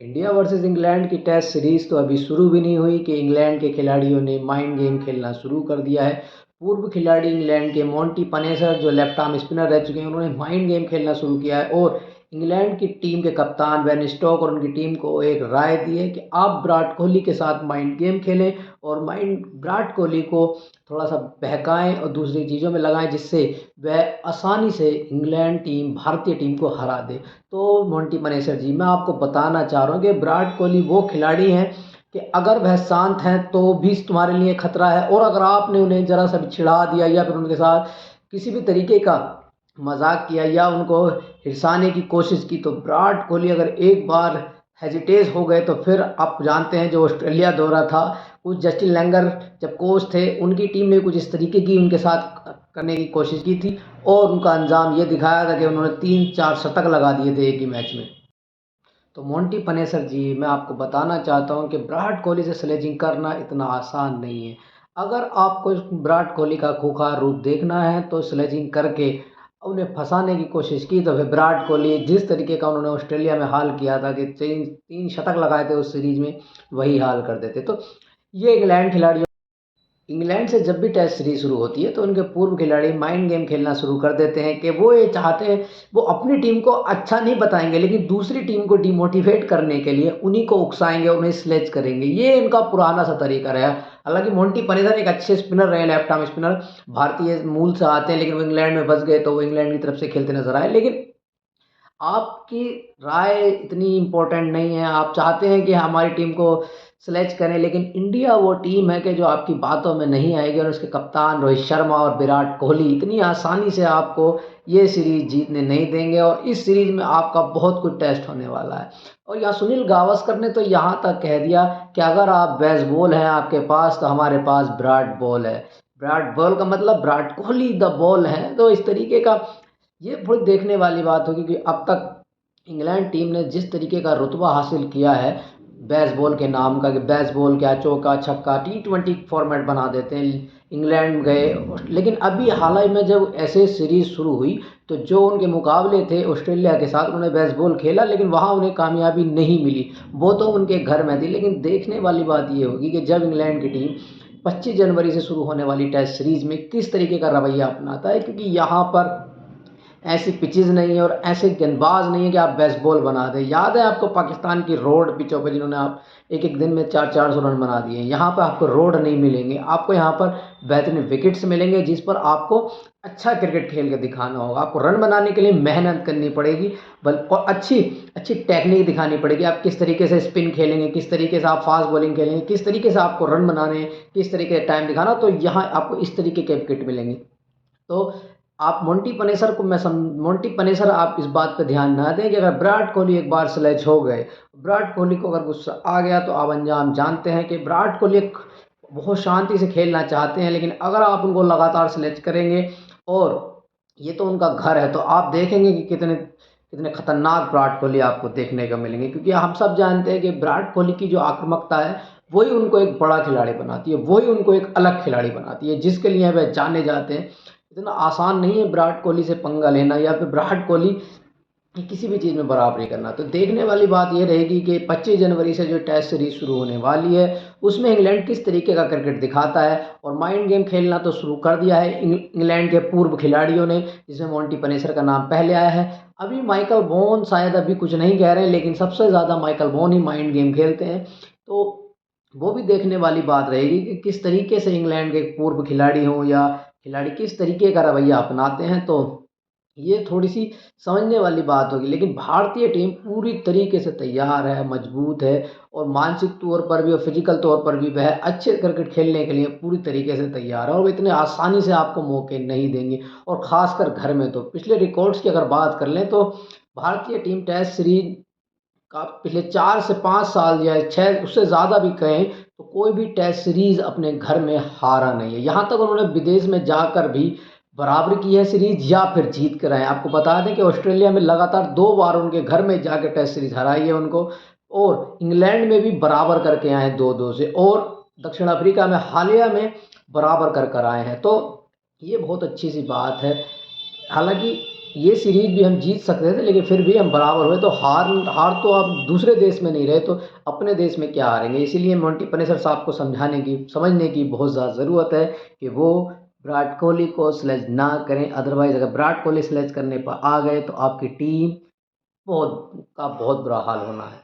India versus England की test series तो अभी शुरू भी नहीं हुई कि इंग्लैंड के खिलाड़ियों ने माइंड गेम खेलना शुरू कर दिया है। पूर्व खिलाड़ी इंग्लैंड के मॉन्टी पनेसर जो लेफ्ट आर्म स्पिनर रह चुके हैं, उन्होंने माइंड गेम खेलना शुरू किया है और इंग्लैंड की टीम के कप्तान बेन स्टोक और उनकी टीम को एक राय दी है कि आप विराट कोहली के साथ माइंड गेम खेलें और विराट कोहली को थोड़ा सा बहकाएं और दूसरी चीज़ों में लगाएं, जिससे वह आसानी से इंग्लैंड टीम भारतीय टीम को हरा दे। तो मोंटी मनेसर जी, मैं आपको बताना चाह रहा हूँ कि विराट कोहली वो खिलाड़ी हैं कि अगर वह शांत हैं तो भी तुम्हारे लिए खतरा है, और अगर आपने उन्हें ज़रा सा भी चिढ़ा दिया या फिर उनके साथ किसी भी तरीके का मजाक किया या उनको हिरसाने की कोशिश की, तो विराट कोहली अगर एक बार हेजिटेज हो गए तो फिर आप जानते हैं जो ऑस्ट्रेलिया दौरा था, कुछ जस्टिन लैंगर जब कोच थे उनकी टीम ने कुछ इस तरीके की उनके साथ करने की कोशिश की थी और उनका अंजाम ये दिखाया था कि उन्होंने 3-4 शतक लगा दिए थे एक ही मैच में। तो मोंटी पनेसर जी, मैं आपको बताना चाहता हूँ कि विराट कोहली से स्लेजिंग करना इतना आसान नहीं है। अगर आपको विराट कोहली का खूंखार रूप देखना है तो स्लेजिंग करके उन्हें फंसाने की कोशिश की तो फिर विराट कोहली जिस तरीके का उन्होंने ऑस्ट्रेलिया में हाल किया था कि तीन तीन शतक लगाए थे उस सीरीज में, वही हाल कर देते। तो ये इंग्लैंड खिलाड़ियों इंग्लैंड से जब भी टेस्ट सीरीज शुरू होती है तो उनके पूर्व खिलाड़ी माइंड गेम खेलना शुरू कर देते हैं कि वो ये चाहते हैं, वो अपनी टीम को अच्छा नहीं बताएंगे लेकिन दूसरी टीम को डिमोटिवेट करने के लिए उन्हीं को उकसाएंगे, उन्हें स्लेज करेंगे। ये इनका पुराना सा तरीका रहा है। हालांकि मोंटी पनेसर एक अच्छे स्पिनर रहे, लेफ्ट आर्म स्पिनर, भारतीय मूल से आते हैं, लेकिन वो इंग्लैंड में बस गए तो वो इंग्लैंड की तरफ से खेलते नजर आए। लेकिन आपकी राय इतनी इम्पोर्टेंट नहीं है, आप चाहते हैं कि हमारी टीम को स्लेज करें, लेकिन इंडिया वो टीम है कि जो आपकी बातों में नहीं आएगी और उसके कप्तान रोहित शर्मा और विराट कोहली इतनी आसानी से आपको ये सीरीज जीतने नहीं देंगे और इस सीरीज में आपका बहुत कुछ टेस्ट होने वाला है। और यहाँ सुनील गावस्कर ने तो यहाँ तक कह दिया कि अगर आप बेसबॉल हैं आपके पास तो हमारे पास विराट बॉल है। विराट बॉल का मतलब विराट कोहली द बॉल है। तो इस तरीके का ये थोड़ी देखने वाली बात होगी कि अब तक इंग्लैंड टीम ने जिस तरीके का रुतबा हासिल किया है बेसबॉल के नाम का, कि बेसबॉल क्या, चौका छक्का, T20 फॉर्मेट बना देते हैं, इंग्लैंड गए। लेकिन अभी हाल ही में जब ऐसे सीरीज शुरू हुई तो जो उनके मुकाबले थे ऑस्ट्रेलिया के साथ, उन्होंने बेसबॉल खेला लेकिन वहाँ उन्हें कामयाबी नहीं मिली। वो तो उनके घर में थी, लेकिन देखने वाली बात ये होगी कि जब इंग्लैंड की टीम 25 जनवरी से शुरू होने वाली टेस्ट सीरीज में किस तरीके का रवैया अपनाता है, क्योंकि यहाँ पर ऐसी पिचेज़ नहीं है और ऐसे गेंदबाज नहीं है कि आप बेस्ट बॉल बना दें। याद है आपको पाकिस्तान की रोड पिचों पे जिन्होंने आप एक एक दिन में 400-400 रन बना दिए। यहाँ पर आपको रोड नहीं मिलेंगे, आपको यहाँ पर बेहतरीन विकेट्स मिलेंगे जिस पर आपको अच्छा क्रिकेट खेल के दिखाना होगा। आपको रन बनाने के लिए मेहनत करनी पड़ेगी, बल और अच्छी अच्छी टेक्निक दिखानी पड़ेगी। आप किस तरीके से स्पिन खेलेंगे, किस तरीके से आप फास्ट बॉलिंग खेलेंगे, किस तरीके से आपको रन बनाने हैं, किस तरीके से टाइम दिखाना, तो यहाँ आपको इस तरीके के विकेट मिलेंगे। तो आप मोंटी पनेसर आप इस बात पे ध्यान ना दें कि अगर विराट कोहली एक बार स्लेज हो गए, विराट कोहली को अगर गुस्सा आ गया तो आप अंजाम जानते हैं कि विराट कोहली एक बहुत शांति से खेलना चाहते हैं, लेकिन अगर आप उनको लगातार स्लेज करेंगे और ये तो उनका घर है, तो आप देखेंगे कि कितने कितने खतरनाक विराट कोहली आपको देखने को मिलेंगे। क्योंकि हम सब जानते हैं कि विराट कोहली की जो आक्रामकता है वही उनको एक बड़ा खिलाड़ी बनाती है, वही उनको एक अलग खिलाड़ी बनाती है जिसके लिए वह जाने जाते हैं। इतना आसान नहीं है विराट कोहली से पंगा लेना या फिर विराट कोहली की किसी भी चीज़ में बराबरी करना। तो देखने वाली बात ये रहेगी कि 25 जनवरी से जो टेस्ट सीरीज शुरू होने वाली है उसमें इंग्लैंड किस तरीके का क्रिकेट दिखाता है। और माइंड गेम खेलना तो शुरू कर दिया है इंग्लैंड के पूर्व खिलाड़ियों ने, जिसमें मोंटी पनेसर का नाम पहले आया है। अभी माइकल वॉन शायद अभी कुछ नहीं कह रहे हैं, लेकिन सबसे ज़्यादा माइकल वॉन ही माइंड गेम खेलते हैं। तो वो भी देखने वाली बात रहेगी कि किस तरीके से इंग्लैंड के पूर्व खिलाड़ी हों या खिलाड़ी किस तरीके का रवैया अपनाते हैं। तो ये थोड़ी सी समझने वाली बात होगी, लेकिन भारतीय टीम पूरी तरीके से तैयार है, मजबूत है और मानसिक तौर पर भी और फिजिकल तौर पर भी वह अच्छे क्रिकेट खेलने के लिए पूरी तरीके से तैयार है और वो इतने आसानी से आपको मौके नहीं देंगे। और ख़ासकर घर में तो पिछले रिकॉर्ड्स की अगर बात कर लें तो भारतीय टीम टेस्ट सीरीज का पिछले 4 से 5 साल या 6 उससे ज़्यादा भी कहें तो कोई भी टेस्ट सीरीज़ अपने घर में हारा नहीं है। यहाँ तक उन्होंने विदेश में जाकर भी बराबरी की है सीरीज़ या फिर जीत कर आए हैं। आपको बता दें कि ऑस्ट्रेलिया में लगातार 2 बार उनके घर में जाकर टेस्ट सीरीज़ हराई है उनको, और इंग्लैंड में भी बराबर करके आए हैं 2-2 से, और दक्षिण अफ्रीका में हालिया में बराबर कर आए हैं। तो ये बहुत अच्छी सी बात है। हालांकि ये सीरीज़ भी हम जीत सकते थे, लेकिन फिर भी हम बराबर हुए, तो हार हार तो आप दूसरे देश में नहीं रहे, तो अपने देश में क्या हारेंगे? इसीलिए मोंटी पनेसर साहब को समझाने की, समझने की बहुत ज़्यादा ज़रूरत है कि वो विराट कोहली को सिलेक्ट ना करें। अदरवाइज़ अगर विराट कोहली सिलेक्ट करने पर आ गए, तो आपकी टीम बहुत का बहुत बुरा हाल होना है।